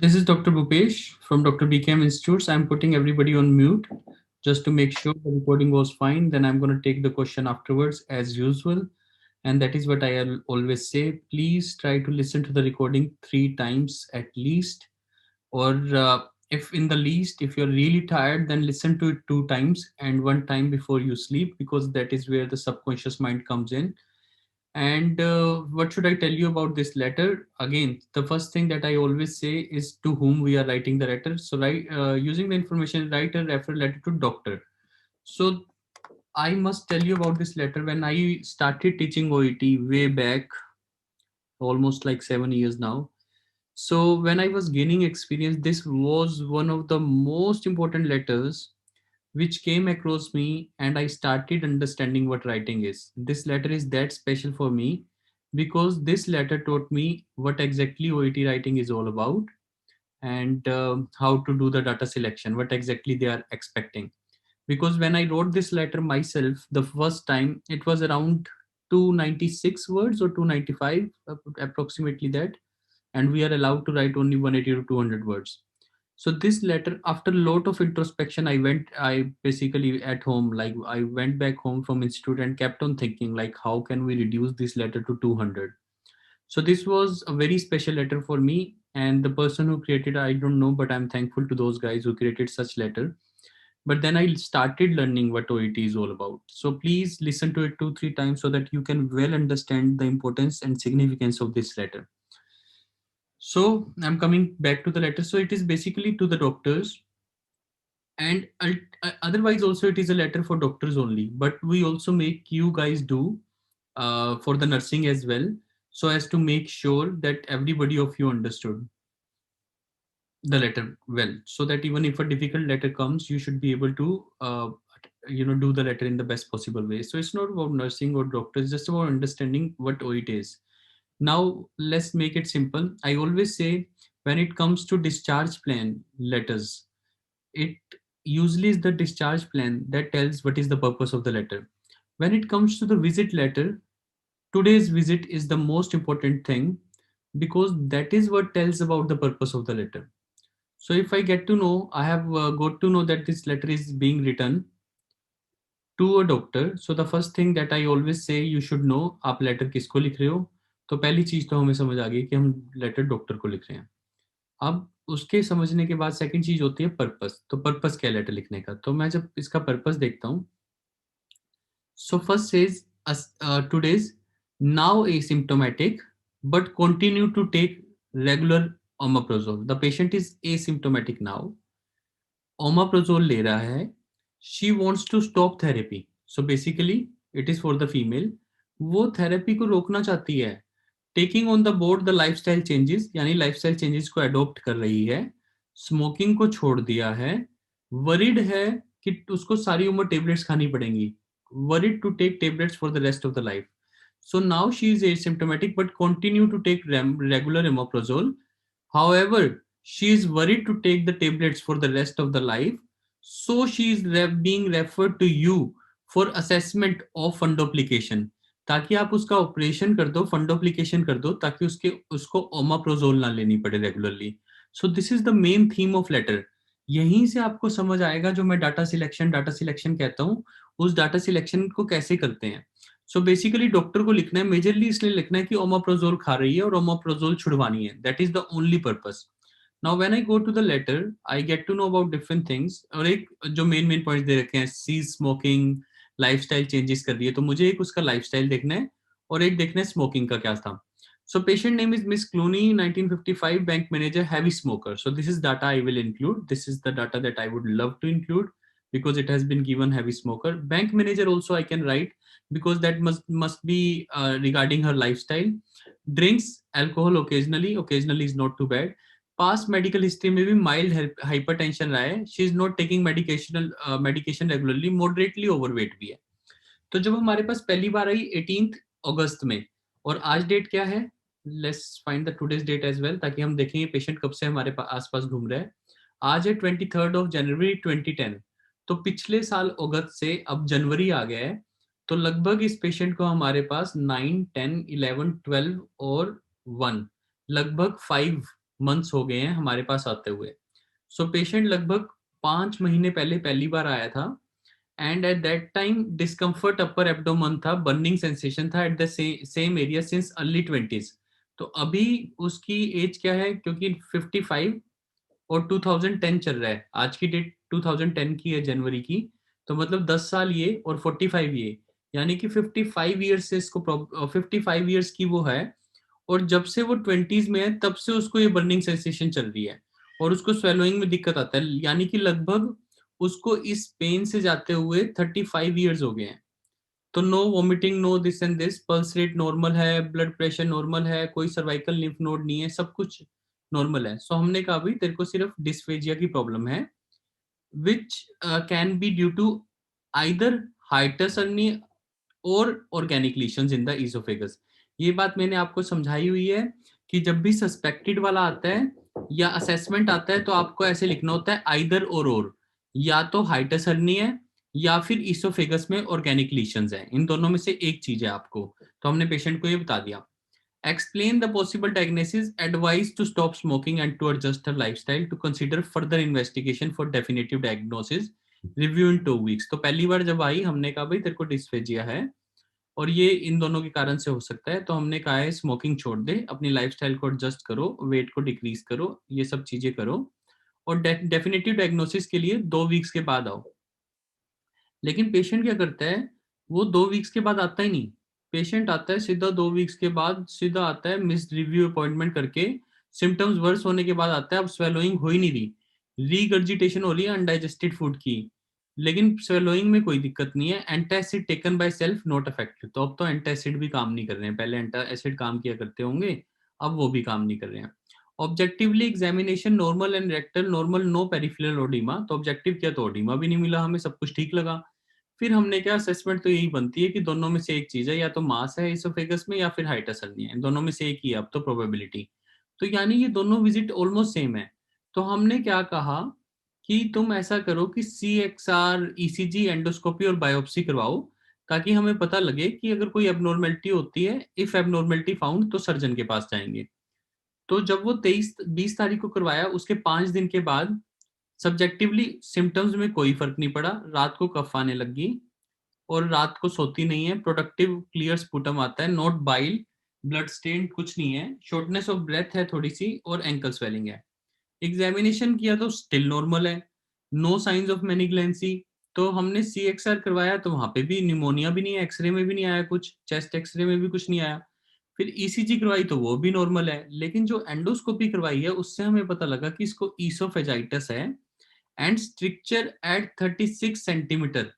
This is Dr. Bhupesh from Dr. BKM Institutes. I'm putting everybody on mute just to make sure the recording was fine. Then I'm going to take the question afterwards as usual. And that is what I always say. Please try to listen to the recording 3 times at least. Or if in the least, if you're really tired, then listen to it 2 times and 1 time before you sleep, because that is where the subconscious mind comes in. And what should I tell you about this letter? Again, the first thing that I always say is to whom we are writing the letter. So, using the information, write a refer letter to doctor. So, I must tell you about this letter. When I started teaching OET way back, almost like 7 years now. So, when I was gaining experience, this was one of the most important letters which came across me, and I started understanding what writing is. This letter is that special for me because this letter taught me what exactly OET writing is all about, and how to do the data selection, what exactly they are expecting. Because when I wrote this letter myself the first time, it was around 296 words or 295, approximately that, and we are allowed to write only 180 to 200 words. So this letter, after a lot of introspection, I basically at home, like I went back home from institute and kept on thinking, like, how can we reduce this letter to 200? So this was a very special letter for me, and the person who created, I don't know, but I'm thankful to those guys who created such letter. But then I started learning what OET is all about. So please listen to it 2 3 times so that you can well understand the importance and significance of this letter. So I'm coming back to the letter. So it is basically to the doctors, and otherwise also it is a letter for doctors only. But we also make you guys do for the nursing as well, so as to make sure that everybody of you understood the letter well, so that even if a difficult letter comes, you should be able to do the letter in the best possible way. So it's not about nursing or doctors, it's just about understanding what OIT is. Now let's make it simple. I always say, when it comes to discharge plan letters, it usually is the discharge plan that tells what is the purpose of the letter. When it comes to the visit letter, today's visit is the most important thing, because that is what tells about the purpose of the letter. So if I get to know, I have got to know that this letter is being written to a doctor. So the first thing that I always say, you should know आप letter किसको लिख रहे हो. तो पहली चीज तो हमें समझ आ गई कि हम लेटर डॉक्टर को लिख रहे हैं. अब उसके समझने के बाद सेकंड चीज होती है पर्पस. तो पर्पस क्या है लेटर लिखने का, तो मैं जब इसका पर्पस देखता हूँ. So first says today's now asymptomatic but continue to take regular omeprazole. The patient is asymptomatic now, omeprazole ले रहा है. She wants to stop therapy. So basically it is for the female. वो therapy को रोकना चाहती है. Taking on the board the lifestyle changes, यानी lifestyle changes को अडॉप्ट कर रही है. स्मोकिंग को छोड़ दिया है. वरिड है कि उसको सारी उम्र टेबलेट्स खानी पड़ेंगी. Worried to take tablets for the rest of the life. So now she is asymptomatic but continue to take regular omeprazole. However, she is worried to take the tablets for the rest of the life. So she is being referred to you for assessment of fundoplication. ताकि आप उसका operation कर दो, fundoplication कर दो, ताकि उसको ओमाप्रोजोल ना लेनी पड़े regularly. So this is the main theme of letter. यहीं से आपको समझ आएगा जो मैं डाटा सिलेक्शन कहता हूँ, उस डाटा सिलेक्शन को कैसे करते हैं. सो बेसिकली डॉक्टर को लिखना है, मेजरली इसलिए लिखना है कि ओमाप्रोजोल खा रही है और ओमाप्रोजोल छुड़वानी है. That is the only purpose. Now when I go to the letter, I get to know about different things. और एक जो मेन मेन पॉइंट्स दे रखे हैं, सी स्मोकिंग, लाइफस्टाइल चेंजेस कर रही है, तो मुझे एक उसका लाइफस्टाइल देखना है और एक देखना है स्मोकिंग का क्या था. So patient name is Miss Clooney, 1955, bank manager, heavy smoker. So this is data I will include. This is the data that I would love to include because it has been given heavy smoker. Bank manager also I can write because that must be regarding her lifestyle. Drinks alcohol occasionally. Occasionally is not too bad. Past medical history में भी mild hypertension रहा है. She is not taking medication regularly. Moderately overweight भी है. तो जब हमारे पास पहली बार आई 18 अगस्त में, और आज डेट क्या है, let's find the today's date as well, ताकि हम देखें पेशेंट कब से हमारे आसपास घूम रहा है. आज है 23 जनवरी 2010. तो पिछले साल अगस्त से अब जनवरी आ गया है. तो लगभग इस पेशेंट को हमारे पास 9 10 11 12 और 1, लगभग 5 मंथ्स हो गए हैं हमारे पास आते हुए। सो पेशेंट लगभग 5 महीने पहले पहली बार आया था, and at that time discomfort upper abdomen था, बर्निंग सेंसेशन था at the same area since early 20s। तो अभी उसकी एज क्या है, क्योंकि 55 और 2010 चल रहा है, आज की डेट 2010 की है, जनवरी की। तो मतलब 10 साल ये और 45 ये, यानी कि 55 ईयर्स से इसको 55 ईयर्स की वो है, और जब से वो 20s में है तब से उसको ये बर्निंग सेंसेशन चल रही है, और उसको स्वेलोइंग में दिक्कत आता है, यानी कि लगभग उसको इस पेन से जाते हुए 35 ईयर्स हो गए हैं। तो no vomiting, no this and this, pulse rate normal है, ब्लड प्रेशर नॉर्मल है, कोई सर्वाइकल लिम्फ नोड नहीं है, सब कुछ नॉर्मल है। सो हमने कहा भाई तेरे को सिर्फ डिस्फेजिया की प्रॉब्लम है, which can be due to either hiatus hernia और organic lesions in the oesophagus. ये बात मैंने आपको समझाई हुई है कि जब भी सस्पेक्टेड वाला आता है या असेसमेंट आता है तो आपको ऐसे लिखना होता है आइदर और या तो हाइटस हर्नी है या फिर ईसोफेगस में ऑर्गेनिक लीशंस है, इन दोनों में से एक चीज है आपको। तो हमने पेशेंट को ये बता दिया। Explain the possible diagnosis, advise to stop smoking and to adjust her lifestyle, to consider further investigation for definitive diagnosis, review in 2 weeks। तो पहली बार जब आई हमने कहा भाई तेरे को डिस्फेजिया है और ये इन दोनों के कारण से हो सकता है, तो हमने कहा है स्मोकिंग छोड़ दे, अपनी लाइफस्टाइल को एडजस्ट करो, वेट को डिक्रीज करो, ये सब चीजें करो, और डेफिनेटिव डायग्नोसिस के लिए 2 वीक्स के बाद आओ। लेकिन पेशेंट क्या करता है, वो 2 वीक्स के बाद आता ही नहीं। पेशेंट आता है सीधा 2 वीक्स के बाद, सीधा आता है मिस रिव्यू अपॉइंटमेंट करके, सिम्टम्स वर्स होने के बाद आता है। अब स्वेलोइंग हो ही नहीं रही, रीगर्जिटेशन हो रही है अनडाइजेस्टेड फूड की, लेकिन स्वेलोइंग में कोई दिक्कत नहीं है। Antacid taken by self not effective. तो अब तो एंटासिड भी काम नहीं कर रहे हैं, पहले एंटासिड काम किया करते होंगे, अब वो भी काम नहीं कर रहे हैं। Objectively examination normal and rectal normal, no peripheral oedema. तो ऑब्जेक्टिव किया तो ओडिमा भी नहीं मिला हमें, सब कुछ ठीक लगा। फिर हमने क्या, असेसमेंट तो यही बनती है कि दोनों में से एक चीज है, या तो मास है इसोफेगस में या फिर हाइटस हर्निया है, दोनों में से एक ही है अब तो प्रोबेबिलिटी। तो यानी ये दोनों विजिट ऑलमोस्ट सेम है। तो हमने क्या कहा कि तुम ऐसा करो कि CXR, ECG, एंडोस्कोपी और बायोप्सी करवाओ, ताकि हमें पता लगे कि अगर कोई एबनॉर्मेलिटी होती है, इफ एबनॉर्मेलिटी फाउंड, तो सर्जन के पास जाएंगे। तो जब वो 23-20 तारीख को करवाया, उसके 5 दिन के बाद सब्जेक्टिवली सिम्टम्स में कोई फर्क नहीं पड़ा, रात को कफ आने लगी और रात को सोती नहीं है, प्रोडक्टिव क्लियर स्पुटम आता है, नॉट बाइल, ब्लड स्टेन कुछ नहीं है, शॉर्टनेस ऑफ ब्रेथ है थोड़ी सी, और एंकल स्वेलिंग है। एग्जामिनेशन किया तो स्टिल नॉर्मल है, नो साइंस ऑफ मैनिग्लेंसी। तो हमने CXR करवाया तो वहां पे भी निमोनिया भी नहीं है, एक्सरे में भी नहीं आया कुछ, चेस्ट एक्सरे में भी कुछ नहीं आया। फिर ECG करवाई तो वो भी नॉर्मल है, लेकिन जो एंडोस्कोपी करवाई है उससे हमें पता लगा कि इसको ईसोफेजाइटिस है, and stricture at 36 centimetre,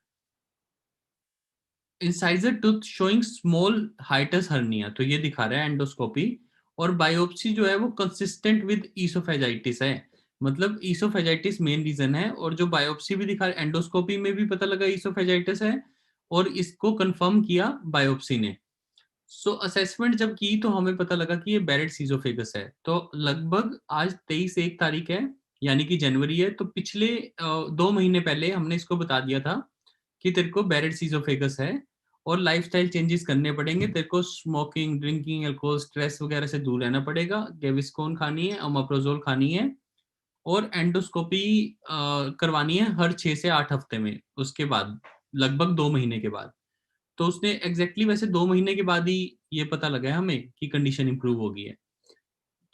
incisor tooth showing small hiatus hernia. तो ये दिखा रहा है एंडोस्कोपी, और बायोप्सी जो है वो कंसिस्टेंट विद ईसोफेजाइटिस है, मतलब ईसोफेजाइटिस मेन रीजन है। और जो बायोप्सी भी दिखा, एंडोस्कोपी में भी पता लगा ईसोफेजाइटिस है, और इसको कंफर्म किया बायोप्सी ने। सो असेसमेंट जब की तो हमें पता लगा कि ये बैरेट सीजोफेगस है। तो लगभग आज 23 तारीख है, यानी कि जनवरी है, तो पिछले 2 महीने पहले हमने इसको बता दिया था कि तेरे को बैरेट सीजोफेगस है, और लाइफस्टाइल चेंजेस करने पड़ेंगे तेरे को, स्मोकिंग, ड्रिंकिंग, अल्कोहल, स्ट्रेस वगैरह से दूर रहना पड़ेगा, गेविस्कोन खानी है, ओमेप्रोजोल खानी है, और एंडोस्कोपी करवानी है हर 6 से 8 हफ्ते में, उसके बाद लगभग 2 महीने के बाद। तो उसने एग्जैक्टली वैसे 2 महीने के बाद ही ये पता लगा है हमें कि कंडीशन इंप्रूव हो गई है।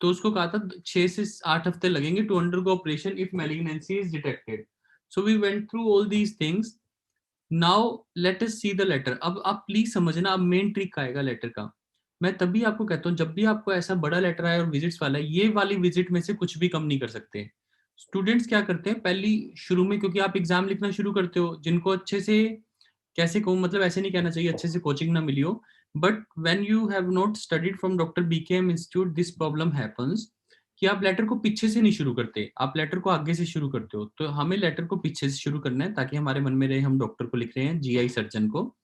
तो उसको कहा था 6 से 8 हफ्ते लगेंगे to undergo operation if malignancy is detected. So we went through all these things. Now let us see the letter. अब आप प्लीज समझना, अब मेन ट्रिक आएगा लेटर का। मैं तभी आपको कहता हूँ, जब भी आपको ऐसा बड़ा लेटर आए और विजिट्स वाला है, ये वाली विजिट में से कुछ भी कम नहीं कर सकते। स्टूडेंट्स क्या करते हैं पहली शुरू में, क्योंकि आप एग्जाम लिखना शुरू करते हो, जिनको अच्छे से, कैसे कहूँ, मतलब ऐसे नहीं कहना चाहिए अच्छे से कोचिंग ना मिली हो, but when you have not studied from doctor BKM institute, this problem happens कि आप लेटर को पीछे से नहीं शुरू करते, आप लेटर को आगे से शुरू करते हो। तो हमें लेटर को पीछे से शुरू करना है, ताकि हमारे मन में रहे हम डॉक्टर को लिख रहे हैं, GI सर्जन को,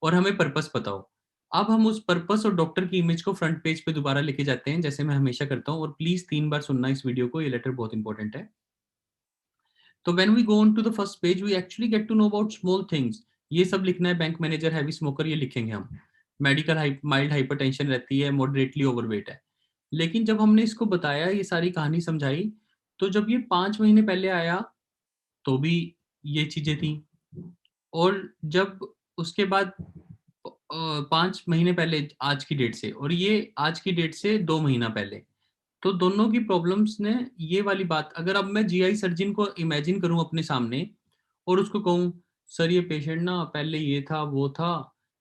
और हमें पर्पस पता हो। अब हम उस पर्पस और डॉक्टर की इमेज को फ्रंट पेज पे दोबारा लेके जाते हैं, जैसे मैं हमेशा करता हूँ, और प्लीज 3 बार सुनना इस वीडियो को, ये लेटर बहुत इंपॉर्टेंट है। तो when we go on to the first page, we actually get to know about small things. ये सब लिखना है, बैंक मैनेजर, हैवी स्मोकर, ये लिखेंगे हम। मेडिकल माइल्ड हाइपरटेंशन रहती है, मॉडरेटली ओवरवेट है। लेकिन जब हमने इसको बताया, ये सारी कहानी समझाई, तो जब ये 5 महीने पहले आया तो भी ये चीजें थी, और जब उसके बाद 5 महीने पहले आज की डेट से, और ये आज की डेट से 2 महीना पहले, तो दोनों की प्रॉब्लम्स ने ये वाली बात, अगर अब मैं जीआई सर्जन को इमेजिन करूं अपने सामने और उसको कहूं सर ये पेशेंट ना पहले ये था वो था,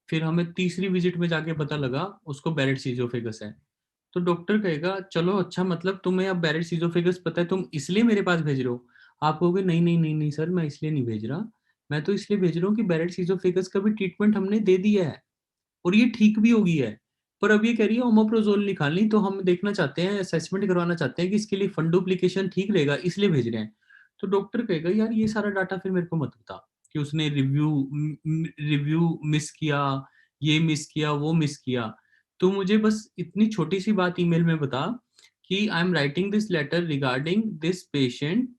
फिर हमें तीसरी विजिट में जाके पता लगा उसको बैरेट सीजोफेगस है, तो डॉक्टर कहेगा चलो अच्छा, मतलब तुम्हें अब बैरेट सीजोफेगस पता है, तुम इसलिए मेरे पास भेज रहे हो। आप कहोगे नहीं नहीं नहीं नहीं सर, मैं इसलिए नहीं भेज रहा, मैं तो इसलिए भेज रहा हूँ कि बैरेट सीजोफेगस का भी ट्रीटमेंट हमने दे दिया है और ये ठीक भी हो गई है, पर अब ये कह रही है ओमेप्रोजोल निकालनी, तो हम देखना चाहते हैं, असेसमेंट करवाना चाहते हैं कि इसके लिए फंडुप्लीकेशन ठीक रहेगा, इसलिए भेज रहे हैं। तो डॉक्टर कहेगा यार ये सारा डाटा फिर मेरे को मत बता कि उसने रिव्यू मिस किया, ये मिस किया, वो मिस किया। तो मुझे बस इतनी छोटी सी बात ईमेल में बता कि I am writing this letter regarding this patient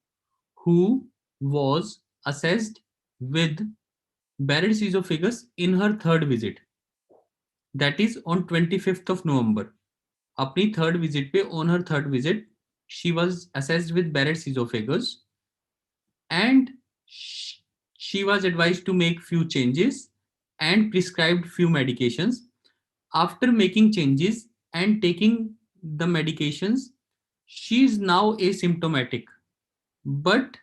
who was assessed with Barrett's esophagus in her third visit, that is on 25th of November. अपनी थर्ड विजिट पे, on her third visit, she was assessed with Barrett's esophagus, and she was advised to make few changes and prescribed few medications. After making changes and taking the medications, she is now asymptomatic, but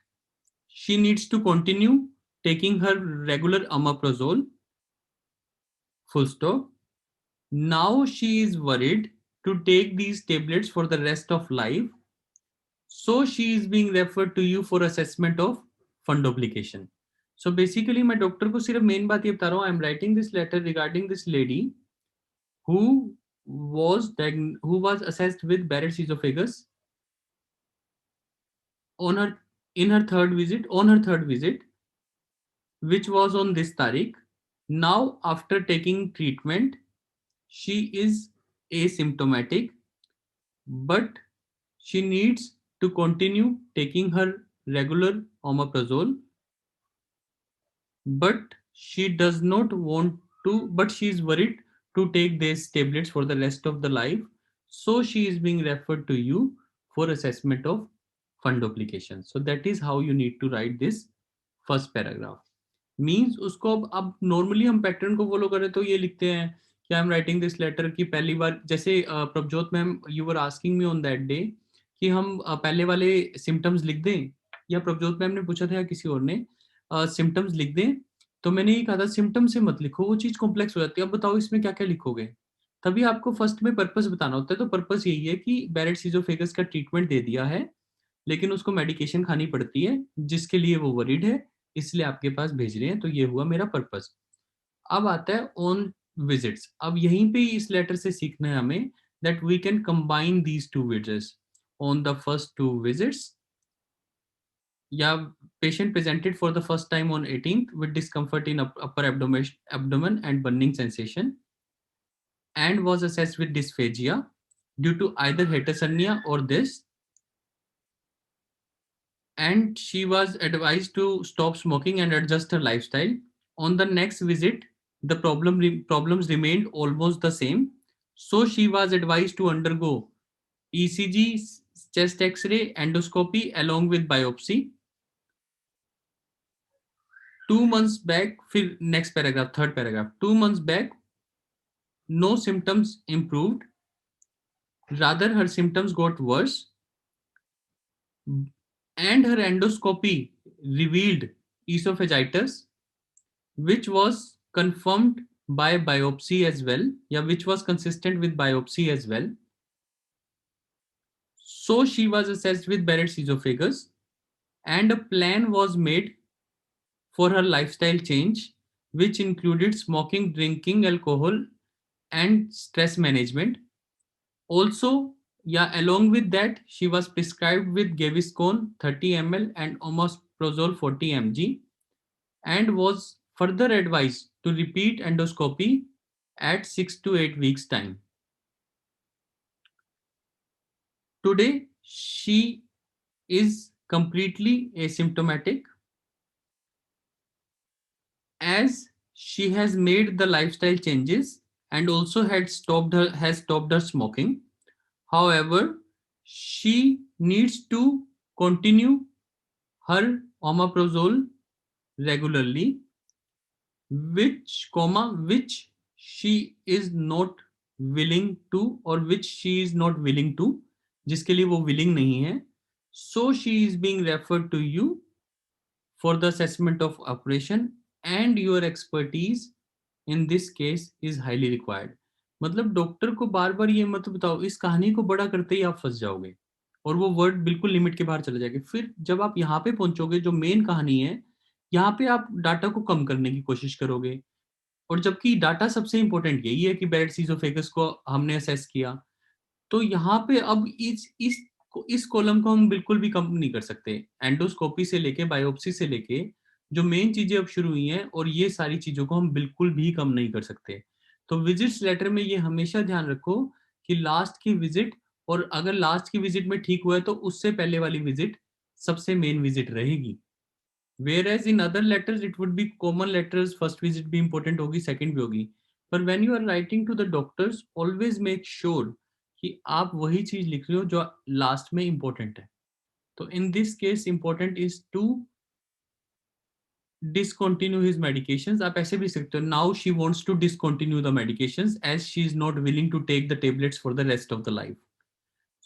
she needs to continue taking her regular omeprazole, full stop. Now she is worried to take these tablets for the rest of life, so she is being referred to you for assessment of fundoplication. So basically मैं doctor को सिर्फ main बात ये बता रहा हूँ, I am writing this letter regarding this lady who who was assessed with Barrett's esophagus on her in her third visit, which was on this tarikh. Now after taking treatment, she is asymptomatic, but she needs to continue taking her regular omeprazole, but she does not want to, but she is worried to take these tablets for the rest of the life, so she is being referred to you for assessment of fundoplication. So that is how you need to write this first paragraph. Means उसको अब normally हम pattern को follow करें तो ये लिखते हैं कि I am writing this letter की पहली बार, जैसे Prabhjot ma'am you were asking me on that day कि हम पहले वाले सिम्टम्स लिख दें, या प्रभजोत मैम ने पूछा था या किसी और ने सिम्टम्स लिख दें, तो मैंने ये कहा था सिम्टम से मत लिखो, वो चीज कॉम्प्लेक्स हो जाती है, अब बताओ इसमें क्या क्या लिखोगे। तभी आपको फर्स्ट में पर्पस बताना होता है, तो पर्पस यही है कि बैरेट सीजोफेगस का ट्रीटमेंट दे दिया है, लेकिन उसको मेडिकेशन खानी पड़ती है जिसके लिए वो वरीड है, इसलिए आपके पास भेज रहे हैं, तो ये हुआ मेरा पर्पस। अब आता है ऑन विजिट्स, अब यहीं पे इस लेटर से सीखना है हमें that we can combine these two visits on the first two visits, या patient presented for the first time on 18th with discomfort in upper abdomen and burning sensation, and was assessed with dysphagia due to either hiatus hernia or this, and she was advised to stop smoking and adjust her lifestyle. On the next visit, the problems remained almost the same, so she was advised to undergo ECG, chest X-ray, endoscopy along with biopsy. 2 months back, फिर next paragraph, third paragraph, 2 months back, no symptoms improved, rather her symptoms got worse, and her endoscopy revealed esophagitis, which was confirmed by biopsy as well, yeah, which was consistent with biopsy as well. So she was assessed with Barrett's esophagus, and a plan was made for her lifestyle change, which included smoking, drinking alcohol, and stress management. Also, yeah, along with that, she was prescribed with Gaviscon 30 ml and omeprazole 40 mg, and was further advised to repeat endoscopy at 6 to 8 weeks time. Today, she is completely asymptomatic, as she has made the lifestyle changes and also has stopped her smoking. However, she needs to continue her omeprazole regularly, which she is not willing to, or which she is not willing to, जिसके लिए वो willing नहीं है. So she is being referred to you for the assessment of operation, and your expertise in this case is highly required. मतलब doctor को बार बार ये मत बताओ, इस कहानी को बड़ा करते ही आप फंस जाओगे और वो वर्ड बिल्कुल लिमिट के बाहर चले जाएंगे. फिर जब आप यहाँ पे पहुंचोगे, जो मेन कहानी है, यहाँ पे आप डाटा को कम करने की कोशिश करोगे. और जबकि डाटा सबसे इंपॉर्टेंट यही है कि बैरेट सीजोफेगस को हमने असेस किया, तो यहाँ पे अब इस कॉलम को हम बिल्कुल भी कम नहीं कर सकते. एंडोस्कोपी से लेके बायोप्सी से लेके जो मेन चीजें अब शुरू हुई हैं, और ये सारी चीजों को हम बिल्कुल भी कम नहीं कर सकते. तो विजिट्स लेटर में ये हमेशा ध्यान रखो कि लास्ट की विजिट, और अगर लास्ट की विजिट में ठीक हुआ है तो उससे पहले वाली विजिट सबसे मेन विजिट रहेगी. Whereas in other letters it would be common letters, first visit भी important होगी, second भी होगी. पर when you are writing to the doctors, always make sure कि आप वही चीज लिख रहे हो जो लास्ट में important है. तो in this case important is to discontinue his medications. आप ऐसे भी सकते हो, now she wants to discontinue the medications as she is not willing to take the tablets for the rest of the life.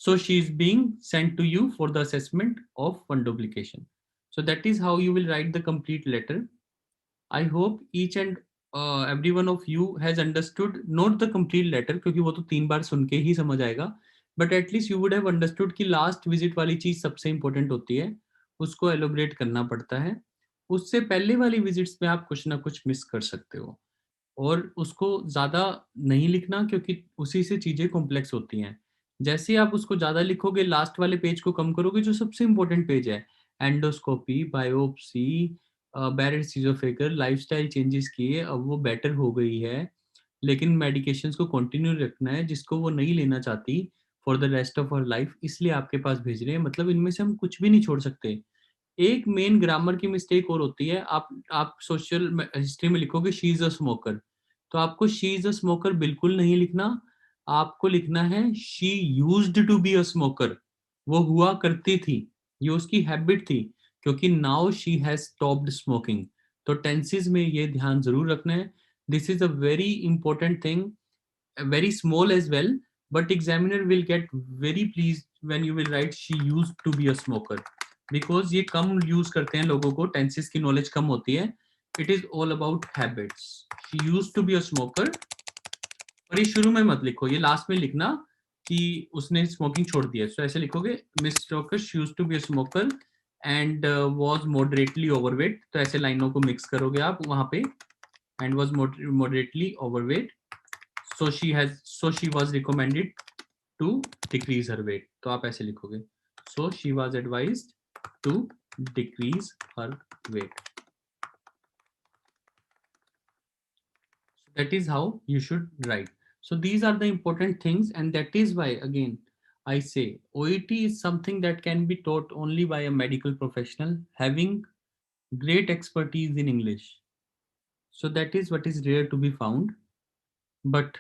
So she is being sent to you for the assessment of fundoplication. So that is how you will write the complete letter. I hope each and every one of you has understood, not the complete letter क्योंकि वो तो 3 बार सुन के ही समझ आएगा, but at least you would have understood कि last visit वाली चीज सबसे important होती है, उसको elaborate करना पड़ता है. उससे पहले वाली visits में आप कुछ ना कुछ miss कर सकते हो, और उसको ज़्यादा नहीं लिखना क्योंकि उसी से चीज़ें कॉम्प्लेक्स होती हैं. जैसे ही आप उसको ज़्यादा लिखोगे, लास्ट वाले पेज को कम करोगे, जो सबसे इंपॉर्टेंट पेज है, endoscopy, biopsy, Barrett oesophagus, lifestyle changes किए, अब वो बेटर हो गई है, लेकिन मेडिकेशंस को कंटिन्यू रखना है, जिसको वो नहीं लेना चाहती for the rest of our life, इसलिए आपके पास भेज रहे हैं. मतलब इनमें से हम कुछ भी नहीं छोड़ सकते. एक मेन ग्रामर की मिस्टेक और होती है, आप सोशल हिस्ट्री में लिखोगे शी इज अ स्मोकर, तो आपको शी इज अ स्मोकर बिल्कुल नहीं लिखना. आपको लिखना है she used to be a smoker, वो हुआ करती थी, ये उसकी हैबिट थी, क्योंकि now she has stopped smoking. तो टेंसेस में ये ध्यान जरूर रखना है. This is a very important thing, very small as well, but examiner will get very pleased when you will write she used to be a smoker, because ये कम use करते हैं, लोगों को टेंसेस की नॉलेज कम होती है. It is all about habits. she used to be a smoker. और ये शुरू में मत लिखो, ये लास्ट में लिखना कि उसने स्मोकिंग छोड़ दिया. सो ऐसे लिखोगे, miss Stoker she used to be a smoker and was moderately overweight. तो ऐसे लाइनों को मिक्स करोगे आप वहां पे, and was moderately overweight. So she was recommended to decrease her weight. तो आप ऐसे लिखोगे, so she was advised to decrease her weight. That is how you should write. So these are the important things, and that is why again I say OET is something that can be taught only by a medical professional having great expertise in English. So that is what is rare to be found, but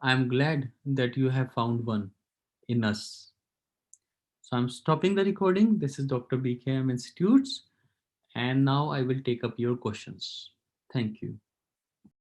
I am glad that you have found one in us. So I'm stopping the recording. This is Dr. BKM Institutes, and now I will take up your questions. Thank you.